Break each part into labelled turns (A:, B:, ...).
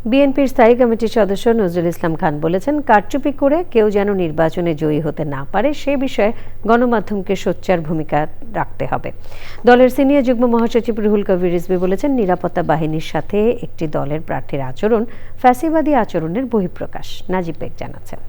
A: বিএনপির স্থায়ী কমিটির সদস্য নজরুল ইসলাম খান বলেছেন, কারচুপি করে কেউ যেন নির্বাচনে জয়ী হতে না পারে সে বিষয়ে গণমাধ্যমকে সোচ্চার ভূমিকা রাখতে হবে। দলের সিনিয়র যুগ্ম মহাসচিব রুহুল কবির রিজভী বলেছেন, নিরাপত্তা বাহিনীর সাথে একটি দলের প্রার্থীর আচরণ ফ্যাসিবাদী আচরণের বহিঃপ্রকাশ। নাজিব বেগ জানাচ্ছেন।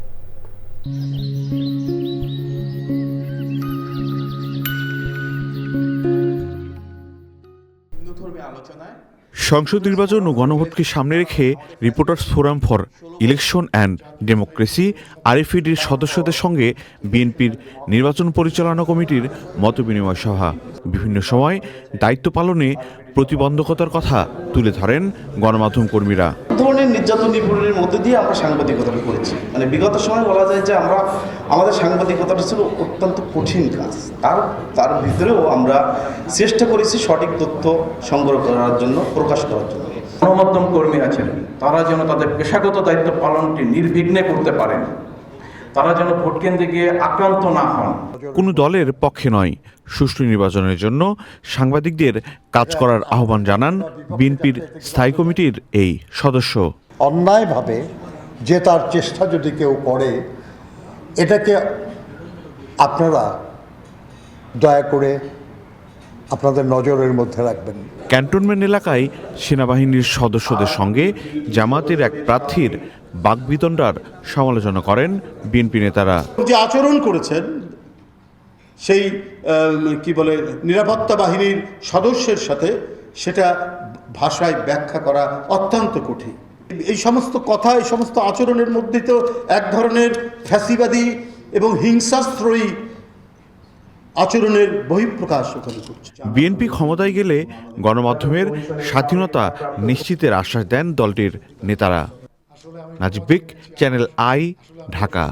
B: সংসদ নির্বাচন ও গণভোটকে সামনে রেখে reporters forum for election and democracy আরএফইডির সদস্যদের সঙ্গে বিএনপির নির্বাচন পরিচালনা কমিটির মতবিনিময় সভা। বিভিন্ন সময় দায়িত্ব পালনে প্রতিবন্ধকতার কথা তুলে ধরেন গণমাধ্যম কর্মীরা।
C: ধরনের নির্যাতন নিপীড়নের মধ্যে দিয়ে আমরা সাংবাদিকতা করেছি। বিগত সময় বলা যায় যে আমাদের সাংবাদিকতাটা ছিল অত্যন্ত কঠিন কাজ। তার ভিতরেও আমরা চেষ্টা করেছি সঠিক তথ্য সংগ্রহ করার জন্য, প্রকাশ করার জন্য।
D: গণমাধ্যম কর্মী আছেন, তারা যেন তাদের পেশাগত দায়িত্ব পালনটি নির্বিঘ্নে করতে পারেন, তারা যেন ভোট কেন্দ্রে গিয়ে আক্রান্ত না হন।
B: কোনো দলের পক্ষে নয়, সুষ্ঠু নির্বাচনের জন্য সাংবাদিকদের কাজ করার আহ্বান জানান বিএনপির স্থায়ী কমিটির এই সদস্য।
E: অন্যায়ভাবে যে তার চেষ্টা যদি কেউ করে, এটাকে আপনারা দয়া করে আপনাদের নজরের মধ্যে রাখবেন।
B: ক্যান্টনমেন্ট এলাকায় সেনাবাহিনীর সদস্যদের সঙ্গে জামাতের এক প্রার্থীর বাকবিতণ্ডার সমালোচনা করেন বিএনপি নেতারা।
F: যে আচরণ করেছেন সেই নিরাপত্তা বাহিনীর সদস্যের সাথে, সেটা ভাষায় ব্যাখ্যা করা অত্যন্ত কঠিন। এই সমস্ত কথা, এই সমস্ত আচরণের মধ্যে তো এক ধরনের ফ্যাসিবাদী এবং হিংসাস্ত্রয়ী আচরণের বহিঃপ্রকাশ ওখানে করছে।
B: বিএনপি ক্ষমতায় গেলে গণমাধ্যমের স্বাধীনতা নিশ্চিতের আশ্বাস দেন দলটির নেতারা। নাজিব বেগ, চ্যানেল আই, ঢাকা।